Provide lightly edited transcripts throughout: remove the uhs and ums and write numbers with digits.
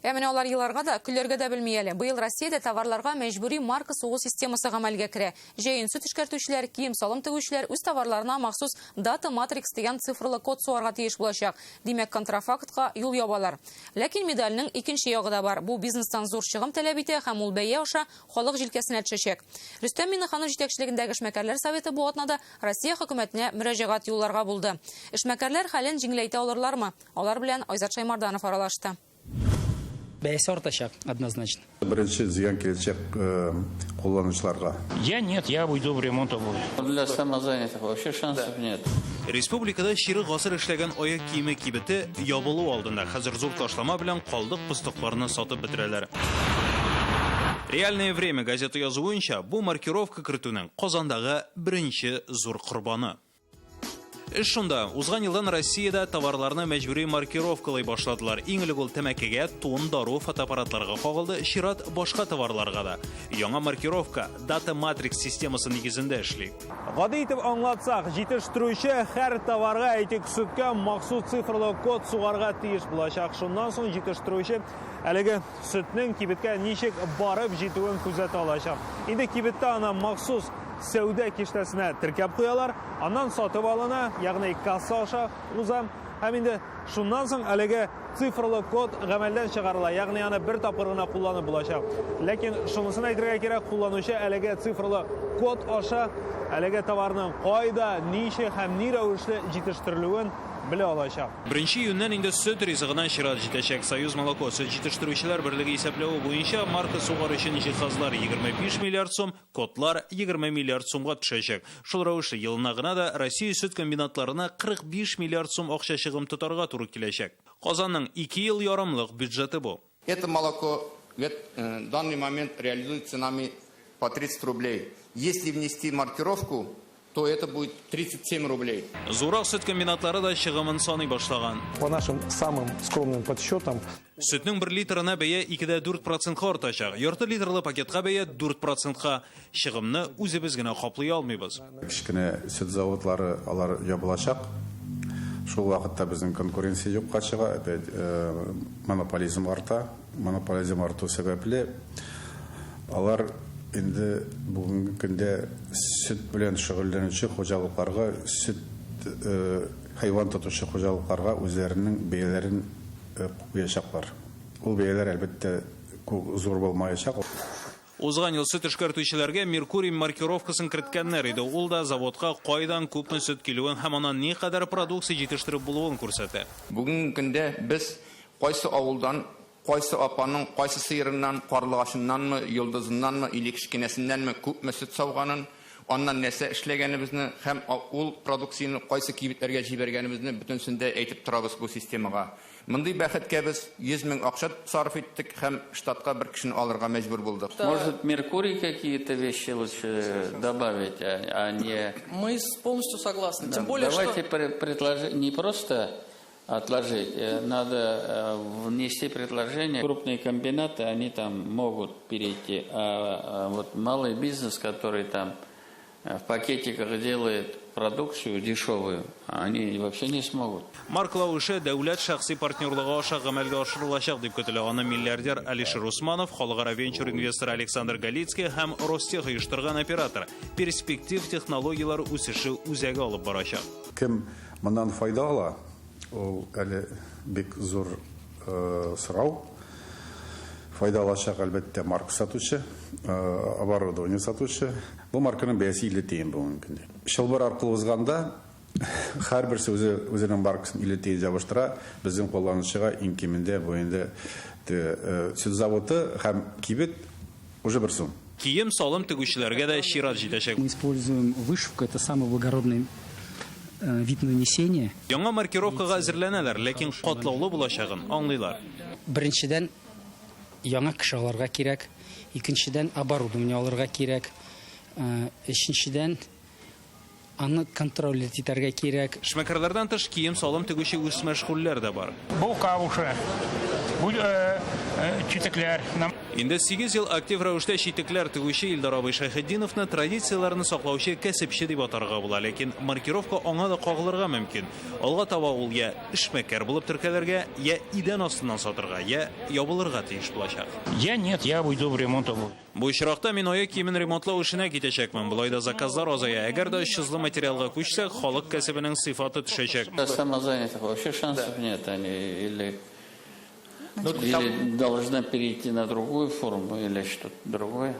Әміне олар еларға да, күллерге де білмейелі. Бұйыл Россияда товарларға мәжбүри марка соғу системасы ғамәлге кіре. Жайын сүт ішкертушілер, киім салым тігушілер өз товарларына махсус дата матрикс деген цифрлы код суарға тиеш болашақ. Демек контрафактқа юл ябалар. Ләкин медалінің икенче яғы да бар. Бұл бизнестан зор шығым тәләп ите һәм ул бәйе аша халық жилкесіне төшәчәк. Рөстәм Миннеханов җитәкчелегендәге эшмәкәрләр советы бу атнада Россия хөкүмәтенә мөрәҗәгать юлларга булды. Эшмәкәрләр хәлен җиңеләйтә алырлармы? Алар белән Айзат Шаймарданов аралашты. Бәйсе артачак, однозначно. Бірінші зиян келешек қолданушыларға. Нет, я уйду в ремонт обуви. Для самозанятых вообще шансов нет. Республикада шире гасыр эшләгән аяк киеме кибете ябылу алдында хәзер зур ташлама белән калдык пыстыкларны сатып бетерәләр. Реальное время газета язуынча, бу маркировка кертүнең Казандагы беренче зур корбаны. Эш шунда, узган елдан Россиядә товарларны мәҗбүри маркировкалый башладылар. Иң элек ул тәмәкегә, тун, дару, фотоаппаратларга кагылды, чират башка товарларга да. Яңа маркировка Data Matrix системасы нигезендә эшли. Гади итеп аңлатсак, җитештерүче һәр товарга әйтик сөткә махсус цифрлы код сугарга тиеш булачак. Шуннан соң җитештерүче әлеге сөтнең кибеткә ничек барып җитүен күзәтә алачак. Инде кибеттә аны махсус сәүдә киштәсенә теркәп куялар, аннан сатып алына, ягъни касса аша узам, һәм инде шуннан соң әлеге цифрлы код гамәлдән чыгарыла, ягъни аны бер тапкыр гына кулланып булачак. Ләкин шунысын әйтергә кирәк, кулланучы әлеге цифрлы код аша әлеге товарның кайда, ничек һәм ни рәвешле җитештерелүен белә алачак. Беренче июньнән инде сөт ризыгыннан чират җитәчәк. Союз молоко сөт җитештерүчеләр берлеге исәпләве буенча марка сугаручы җиһазлар 25 миллиард сум, кодлар 20 миллиард сумга төшәчәк. Шул рәвешле елына гына да Россия сөт комбинатларына 45 миллиард сум акча чыгым тотарга туры киләчәк. Казанның 2 ел ярымлык бюджеты бу. Это молоко в данный момент реализуется нами по 30 рублей. Если внести маркировку, то это будет 37 рублей. Зурак сөт комбинатлары да чыгымын саный башлаган. По нашим самым скромным подсчетам, Сөтнең 1 литрына бәя 2,4% артачак. Ярты литрлы пакетка бәя 4%ка. Чыгымны үзебез генә каплый алмыйбыз. Кичкене сөт заводлары алар ябылачак. Шул вакытта безнең конкуренция юкка чыга, монополизм арта. Монополизм арту сәбәпле алар инде бүгенге көндә сөт белән шөгыльләнүче хуҗалыкларга, сөт хайван тотучы хуҗалыкларга үзләренең бәяләрен куячаклар. Ул бәяләр әлбәттә зур булмаячак. Узган ел сөт эшкәртүчеләргә Меркурий маркировкасын керткәннәр иде. Ул да заводка кайдан күпме сөт килүен һәм аннан ни кадәр продукция җитештереп булуын күрсәтә. Бүгенге көндә без кайсы авылдан, кайсы апаның, кайсы сыерыннан, карлыгашыннанмы, йолдызыннанмы, или кичкенәсеннәнме күпме сөт сауганын, аннан нәрсә эшләгәнебезне һәм ул продукцияны кайсы кибетләргә җибәргәнебезне бөтенсендә әйтеп торабыз бу системага. Мондый бәхеткә без 100 мең акча сарыф иттек һәм штатка бер кешене алырга мәҗбүр булдык. Может, Меркурий какие-то вещи лучше добавить, а не... Мы полностью согласны. Тем более, давайте предложить не просто отложить, надо внести предложение. Крупные комбинаты, они там могут перейти, а вот малый бизнес, который там в пакетиках делает продукцию дешевую, они вообще не смогут. Маркалау эше дәүләт шәхси партнерлыгы аша гамәлгә ашырылачак дип көтелә. Аны миллиардер Алишер Усманов, халыкара венчур инвесторы Александр Галицкий һәм Ростех оештырган оператор перспектив технологиялар үсеше үзәге алып барачак. Кем моннан файда ала? Ул әле бик зур сорау. Файда алачак әлбәттә марка сатучы, оборудование сатучы. Бу марканың бәясе 50 тиен бүгенге көндә. Шылбыр аркылы узганда һәрберсе үзенең маркасын 50 тиен җабыштыра. Безнең кулланучыга иң кимендә бу инде сөт заводы һәм кибет уже бер сум. Кием салым тегүчеләргә дә чират җитәчәк. Мы используем вышивку, это самый благородный вид нанесения. Яңа маркировкага әзерләнәләр, ләкин катлаулы булачагын аңлыйлар. Беренчедән яңа кеше алырга кирәк, икенчедән оборудование алырга кирәк, өченчедән аны контроль итәргә кирәк. Эшмәкәрләрдән тыш кием салым тегүче үз мәшгульләр дә бар. Бу кавышы, бу Читекләр. Инде 8 ел актив рәвештә читекләр тегүче Илдар абый Шәйхетдиновны традицияләрне саклаучы кәсепче дип атарга була, ләкин маркировка аңа да кагылырга мөмкин. Алга таба ул я эшмәкәр булып теркәләргә, я идән астыннан сатырга, я ябылырга тиеш булачак. Я буйду ремонтовый. Бу очракта мин аяк киемен ремонтлау эшенә китәчәкмен. Булай да заказлар азая. Әгәр дә чызлы материалга күчсәк, халык кәсебенең сыйфаты төшәчәк. Самозанятых вообще шансов нет. Они или должны перейти на другую форму, или что-то другое.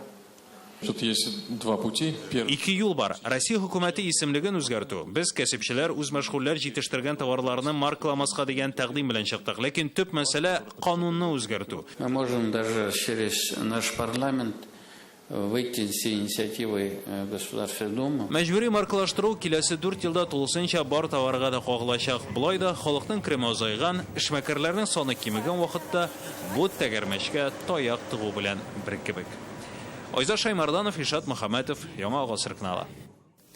Тут есть два пути. Ике юл бар. Россия хөкүмәте исемлеген үзгәртү. Без кәсепчеләр үз мәшгульләр җитештергән товарларны маркаламаска дигән тәкъдим белән чыктык. Ләкин төп мәсьәлә канунны үзгәртү. Мы можем даже через наш парламент выйти с инициативой Государственной Думы. Мәҗбүри маркалаштыру киләсе 4 елда тулысынча бар товарга да кагылачак. Булай да халыкның креме азайган, эшмәкәрләрнең саны кимегән вакытта бу тәгәрмәчкә таяк тыгу белән бер кебек. Айза Шаймарданов, Ишат Мөхәммәтов, Яңа Гасыр каналы.